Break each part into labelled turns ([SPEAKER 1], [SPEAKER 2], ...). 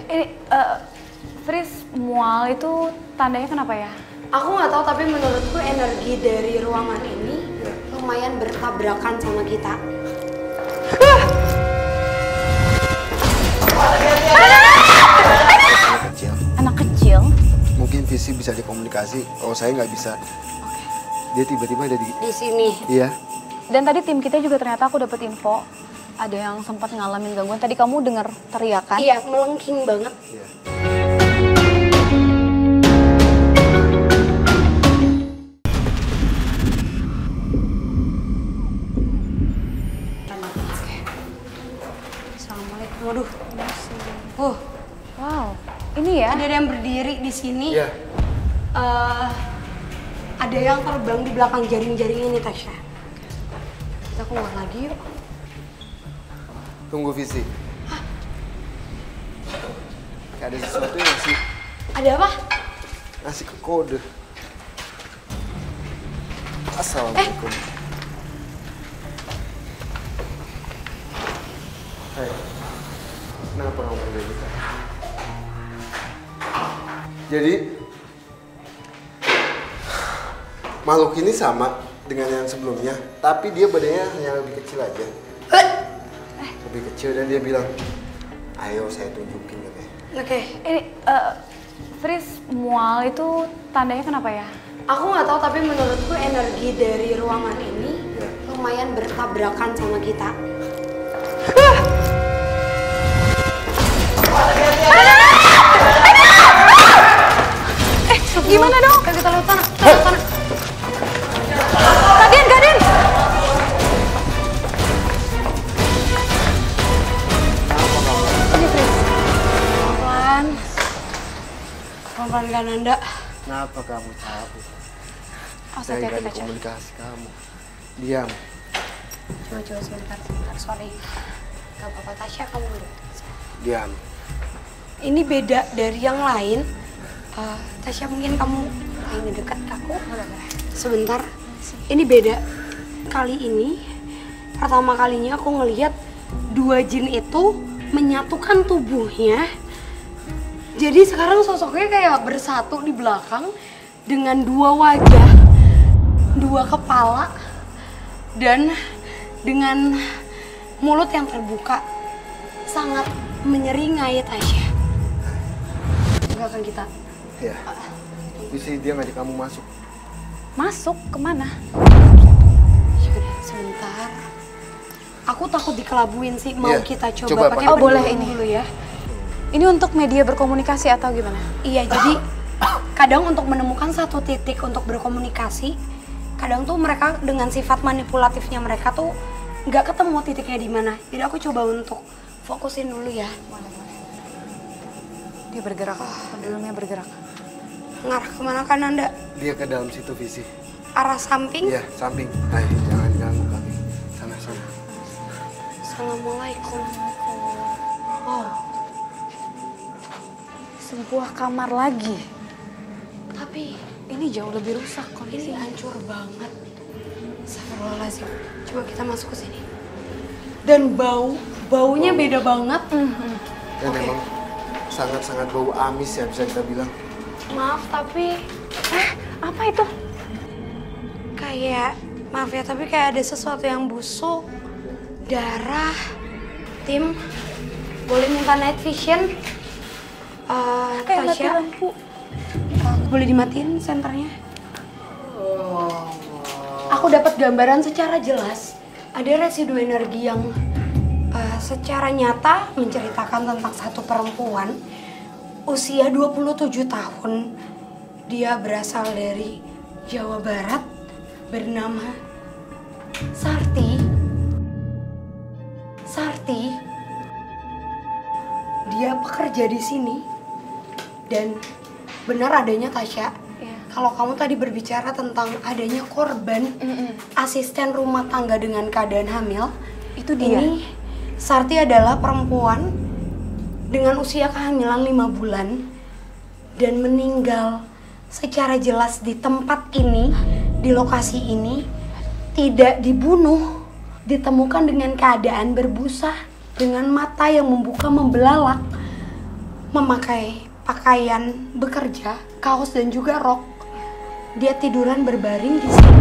[SPEAKER 1] Ini, Fris, mual itu tandanya kenapa ya?
[SPEAKER 2] Aku nggak tahu, tapi menurutku energi dari ruangan ini lumayan bertabrakan sama kita.
[SPEAKER 3] Anak kecil.
[SPEAKER 1] Anak kecil?
[SPEAKER 3] Mungkin visi bisa dikomunikasi. Kalau saya nggak bisa.
[SPEAKER 1] Oke.
[SPEAKER 3] Dia tiba-tiba ada
[SPEAKER 2] Di sini.
[SPEAKER 3] Iya.
[SPEAKER 1] Dan tadi tim kita juga ternyata aku dapat info ada yang sempat ngalamin gangguan. Tadi kamu dengar teriakan?
[SPEAKER 2] Iya, melengking banget.
[SPEAKER 3] Iya.
[SPEAKER 2] Assalamualaikum. Waduh.
[SPEAKER 1] Wow, ini ya?
[SPEAKER 2] Ada yang berdiri di sini.
[SPEAKER 3] Iya.
[SPEAKER 2] Ada yang terbang di belakang jaring-jaring ini, Tasya. Kita keluar lagi yuk.
[SPEAKER 3] Tunggu visi. Kayak ada sesuatu yang
[SPEAKER 2] Ada apa?
[SPEAKER 3] ngasih ke kode. Assalamualaikum. Hai. Kenapa kamu kayak gitu? Jadi makhluk ini sama dengan yang sebelumnya, tapi dia badannya hanya lebih kecil aja. Lebih kecil dan dia bilang, ayo saya tunjukin katanya.
[SPEAKER 2] Oke.
[SPEAKER 1] Ini, Fris, mual itu tandanya kenapa ya?
[SPEAKER 2] Aku nggak tahu, tapi menurutku energi dari ruangan ini lumayan bertabrakan sama kita.
[SPEAKER 1] Gimana dong?
[SPEAKER 2] Kita lewat sana. Kita lewat sana.
[SPEAKER 1] Gaden! Ini Fris. Pelan-pelan.
[SPEAKER 2] Pelan-pelan kan Anda.
[SPEAKER 3] Kenapa kamu cabut?
[SPEAKER 1] Oh,
[SPEAKER 3] Saya
[SPEAKER 1] hati-hati
[SPEAKER 3] nggak
[SPEAKER 1] Tasya.
[SPEAKER 3] komunikasi kamu. Diam.
[SPEAKER 2] Coba sebentar. Sorry. Gak apa-apa, Tasya, kamu dulu.
[SPEAKER 3] Diam.
[SPEAKER 2] Ini beda dari yang lain. Tasya, mungkin kamu ingin dekat ke aku? Sebentar. Ini beda. Kali ini, pertama kalinya aku ngelihat dua jin itu menyatukan tubuhnya. Jadi sekarang sosoknya kayak bersatu di belakang dengan dua wajah, dua kepala, dan dengan mulut yang terbuka. Sangat menyeringai, Tasya. Tinggalkan kita.
[SPEAKER 3] Ya. Visi dia ngajak kamu masuk.
[SPEAKER 1] Masuk kemana?
[SPEAKER 2] Yaudah, sebentar. Aku takut dikelabuin sih. Mau
[SPEAKER 3] Iya,
[SPEAKER 2] kita
[SPEAKER 3] coba
[SPEAKER 2] coba pakai
[SPEAKER 3] pakai
[SPEAKER 1] Oh, boleh
[SPEAKER 2] pendulum
[SPEAKER 1] ini.
[SPEAKER 2] dulu ya.
[SPEAKER 1] Ini untuk media berkomunikasi atau gimana?
[SPEAKER 2] Iya, jadi kadang untuk menemukan satu titik untuk berkomunikasi, kadang tuh mereka dengan sifat manipulatifnya mereka tuh nggak ketemu titiknya di mana. Jadi aku coba untuk fokusin dulu ya.
[SPEAKER 1] Dia bergerak, pendulumnya bergerak.
[SPEAKER 2] Ngarah kemana kan Anda?
[SPEAKER 3] Dia ke dalam situ visi.
[SPEAKER 2] Arah samping?
[SPEAKER 3] Iya, samping. Ayo, jangan ganggu kami. Sana.
[SPEAKER 2] Assalamualaikum.
[SPEAKER 1] Oh, sebuah kamar lagi.
[SPEAKER 2] Tapi
[SPEAKER 1] Ini jauh lebih rusak
[SPEAKER 2] ini
[SPEAKER 1] kondisinya.
[SPEAKER 2] hancur banget. Astagfirullahaladzim. Coba kita masuk ke sini. Dan baunya beda banget.
[SPEAKER 3] Dan emang sangat-sangat bau amis ya bisa kita bilang.
[SPEAKER 2] Maaf tapi
[SPEAKER 1] Apa itu?
[SPEAKER 2] maaf ya, tapi kayak ada sesuatu yang busuk. Darah. Tim, boleh minta night vision?
[SPEAKER 1] Kayak mati
[SPEAKER 2] Tasya,
[SPEAKER 1] lampu.
[SPEAKER 2] boleh dimatiin senternya? Aku dapat gambaran secara jelas. Ada residu energi yang secara nyata menceritakan tentang satu perempuan usia 27 tahun. Dia berasal dari Jawa Barat, bernama Sarti. Dia pekerja di sini. Dan benar adanya, Tasya.
[SPEAKER 1] Iya.
[SPEAKER 2] Kalau kamu tadi berbicara tentang adanya korban asisten rumah tangga dengan keadaan hamil,
[SPEAKER 1] Itu dia.
[SPEAKER 2] ini Sarti adalah perempuan dengan usia kehamilan 5 bulan dan meninggal secara jelas di tempat ini, di lokasi ini, tidak dibunuh, ditemukan dengan keadaan berbusa dengan mata yang membuka membelalak memakai pakaian bekerja, kaos dan juga rok. Dia tiduran berbaring di sini.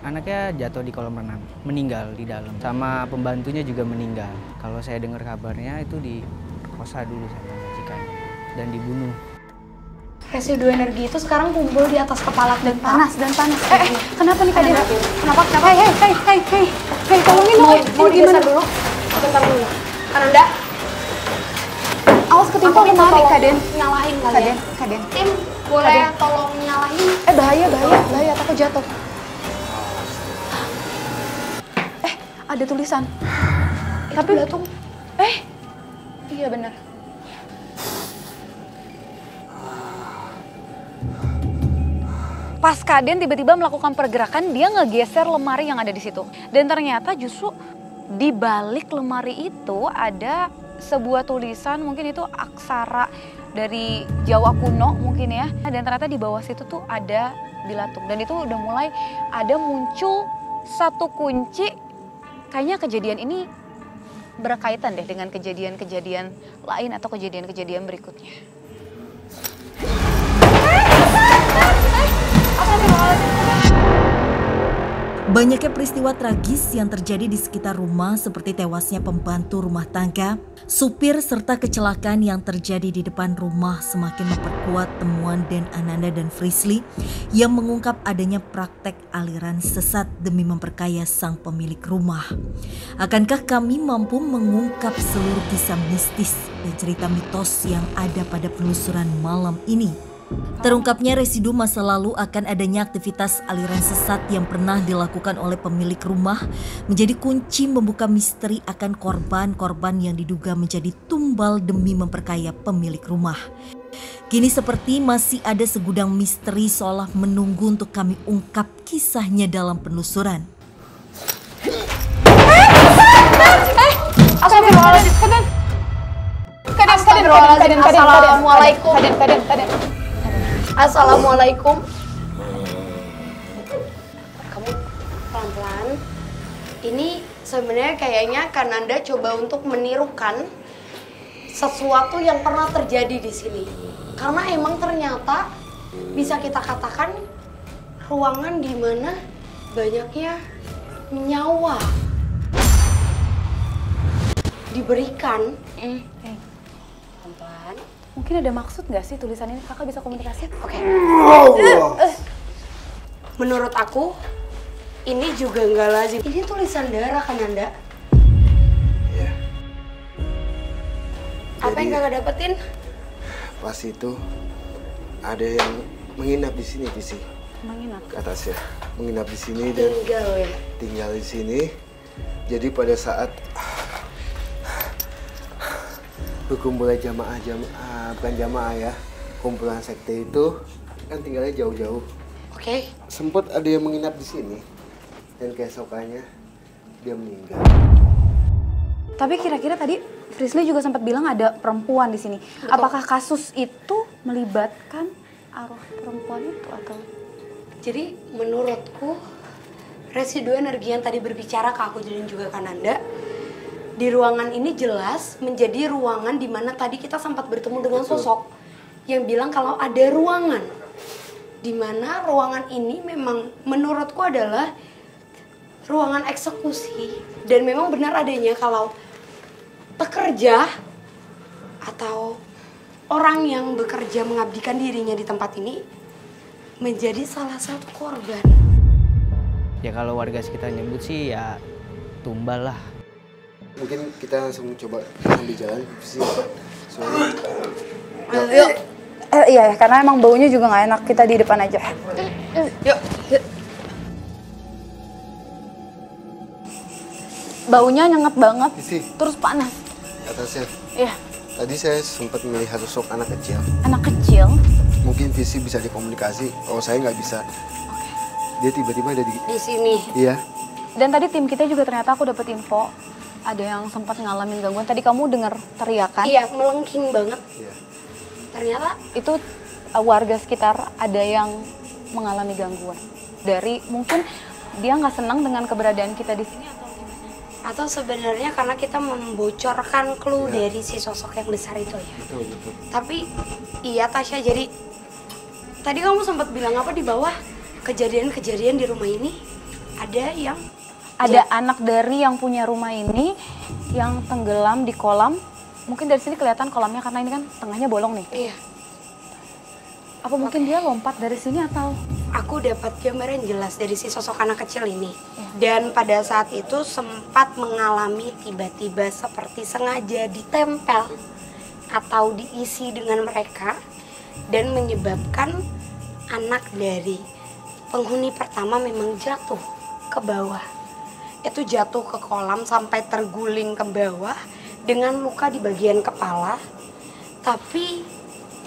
[SPEAKER 4] Anaknya jatuh di kolam renang, meninggal di dalam. Sama pembantunya juga meninggal. Kalau saya dengar kabarnya itu diperkosa dulu sama majikannya dan dibunuh.
[SPEAKER 2] Residu energi itu sekarang kumpul di atas kepala dan
[SPEAKER 1] Panas. Kenapa nih Kak Den? Kenapa? Hei, tolongin dong.
[SPEAKER 2] Mau digeser dulu? Bentar dulu. Kananda,
[SPEAKER 1] Awas ketimpa lemari Kak Den.
[SPEAKER 2] nyalain kali ya.
[SPEAKER 1] Kak Den.
[SPEAKER 2] Tim, boleh tolong nyalain?
[SPEAKER 1] Bahaya, takut jatuh. Ada tulisan. Tapi
[SPEAKER 2] belatung.
[SPEAKER 1] Iya benar. Pas Kak Den tiba-tiba melakukan pergerakan, dia ngegeser lemari yang ada di situ. Dan ternyata justru di balik lemari itu ada sebuah tulisan, mungkin itu aksara dari Jawa kuno mungkin ya. Dan ternyata di bawah situ tuh ada bilatung. Dan itu udah mulai ada muncul satu kunci. Kayaknya kejadian ini berkaitan deh dengan kejadian-kejadian lain atau kejadian-kejadian berikutnya.
[SPEAKER 5] Banyaknya peristiwa tragis yang terjadi di sekitar rumah seperti tewasnya pembantu rumah tangga, supir serta kecelakaan yang terjadi di depan rumah semakin memperkuat temuan Den Ananda dan Frisly yang mengungkap adanya praktek aliran sesat demi memperkaya sang pemilik rumah. Akankah kami mampu mengungkap seluruh kisah mistis dan cerita mitos yang ada pada penelusuran malam ini? Terungkapnya residu masa lalu akan adanya aktivitas aliran sesat yang pernah dilakukan oleh pemilik rumah menjadi kunci membuka misteri akan korban-korban yang diduga menjadi tumbal demi memperkaya pemilik rumah. Kini seperti masih ada segudang misteri seolah menunggu untuk kami ungkap kisahnya dalam penelusuran.
[SPEAKER 2] Assalamualaikum. Kamu pelan-pelan. Ini sebenarnya kayaknya Kananda coba untuk menirukan sesuatu yang pernah terjadi di sini. Karena emang ternyata bisa kita katakan ruangan di mana banyaknya nyawa diberikan. Pelan-pelan.
[SPEAKER 1] Mungkin ada maksud nggak sih tulisan ini? Kakak bisa komunikasi?
[SPEAKER 2] Oke. Menurut aku, ini juga nggak lazim. Ini tulisan darah kan, Anda?
[SPEAKER 3] Iya.
[SPEAKER 2] Apa yang kakak dapetin?
[SPEAKER 3] Pas itu ada yang menginap di sini, Visi.
[SPEAKER 1] Menginap.
[SPEAKER 3] Ke atas ya. Menginap di sini dan tinggal di sini. Jadi pada saat berkumpulnya bukan jamaah ya, kumpulan sekte itu kan tinggalnya jauh-jauh.
[SPEAKER 2] Oke.
[SPEAKER 3] Sempet ada yang menginap di sini dan keesokannya dia meninggal.
[SPEAKER 1] Tapi kira-kira tadi Frisly juga sempat bilang ada perempuan di sini.
[SPEAKER 2] Betul.
[SPEAKER 1] Apakah kasus itu melibatkan arwah perempuan itu atau?
[SPEAKER 2] Jadi menurutku residu energi yang tadi berbicara ke aku dan juga Kananda di ruangan ini jelas menjadi ruangan di mana tadi kita sempat bertemu dengan sosok yang bilang kalau ada ruangan di mana ruangan ini memang menurutku adalah ruangan eksekusi dan memang benar adanya kalau pekerja atau orang yang bekerja mengabdikan dirinya di tempat ini menjadi salah satu korban.
[SPEAKER 4] Ya kalau warga sekitar nyebut sih ya tumbal lah.
[SPEAKER 3] Mungkin kita langsung coba ambil jalan sih. Soalnya
[SPEAKER 1] Yuk. Iya, karena emang baunya juga nggak enak. Kita di depan aja. Yuk. Baunya nyengat banget,
[SPEAKER 3] Visi,
[SPEAKER 1] terus panas.
[SPEAKER 3] atasnya.
[SPEAKER 1] Iya,
[SPEAKER 3] Tadi saya sempat melihat sosok anak kecil.
[SPEAKER 1] anak kecil.
[SPEAKER 3] Mungkin Visi bisa dikomunikasi. Oh, saya nggak bisa. Dia tiba-tiba ada
[SPEAKER 2] Di sini.
[SPEAKER 3] Iya.
[SPEAKER 1] Dan tadi tim kita juga ternyata aku dapet info ada yang sempat ngalamin gangguan. Tadi kamu dengar teriakan?
[SPEAKER 2] Iya, melengking banget.
[SPEAKER 3] Iya.
[SPEAKER 2] Ternyata
[SPEAKER 1] Itu warga sekitar ada yang mengalami gangguan. Dari mungkin dia nggak senang dengan keberadaan kita di sini atau gimana?
[SPEAKER 2] Atau sebenarnya karena kita membocorkan clue
[SPEAKER 3] Ya.
[SPEAKER 2] dari si sosok yang besar itu ya.
[SPEAKER 3] Betul.
[SPEAKER 2] Tapi iya Tasya, jadi tadi kamu sempat bilang apa di bawah, kejadian-kejadian di rumah ini ada yang
[SPEAKER 1] Ada anak dari yang punya rumah ini yang tenggelam di kolam. Mungkin dari sini kelihatan kolamnya karena ini kan tengahnya bolong nih.
[SPEAKER 2] iya.
[SPEAKER 1] Apa mungkin dia lompat dari sini atau?
[SPEAKER 2] Aku dapat gambaran jelas dari si sosok anak kecil ini. Dan pada saat itu sempat mengalami tiba-tiba seperti sengaja ditempel atau diisi dengan mereka dan menyebabkan anak dari penghuni pertama memang jatuh ke bawah. Itu jatuh ke kolam sampai terguling ke bawah dengan luka di bagian kepala, tapi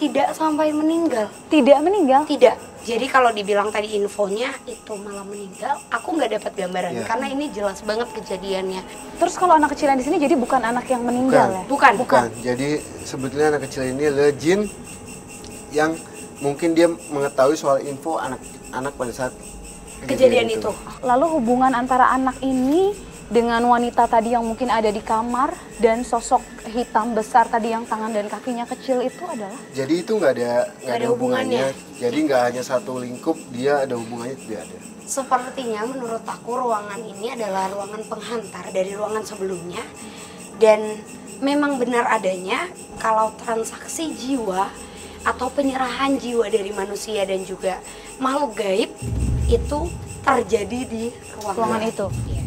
[SPEAKER 2] tidak sampai meninggal.
[SPEAKER 1] Tidak meninggal?
[SPEAKER 2] Tidak. Jadi kalau dibilang tadi infonya itu malah meninggal, aku nggak dapat gambaran
[SPEAKER 3] Iya.
[SPEAKER 2] karena ini jelas banget kejadiannya.
[SPEAKER 1] Terus kalau anak kecil yang di sini jadi bukan anak yang meninggal ya?
[SPEAKER 2] Bukan.
[SPEAKER 3] Jadi sebetulnya anak kecil ini adalah jin yang mungkin dia mengetahui soal info anak pada saat
[SPEAKER 2] Kejadian itu.
[SPEAKER 1] Lalu hubungan antara anak ini dengan wanita tadi yang mungkin ada di kamar dan sosok hitam besar tadi yang tangan dan kakinya kecil itu adalah?
[SPEAKER 3] Jadi itu nggak ada hubungannya.
[SPEAKER 2] hubungannya.
[SPEAKER 3] Jadi nggak hanya satu lingkup, dia ada hubungannya, tidak ada.
[SPEAKER 2] Sepertinya menurut aku ruangan ini adalah ruangan penghantar dari ruangan sebelumnya. Dan memang benar adanya kalau transaksi jiwa atau penyerahan jiwa dari manusia dan juga makhluk gaib itu terjadi di ruangan
[SPEAKER 1] Ruangan itu?
[SPEAKER 2] Iya.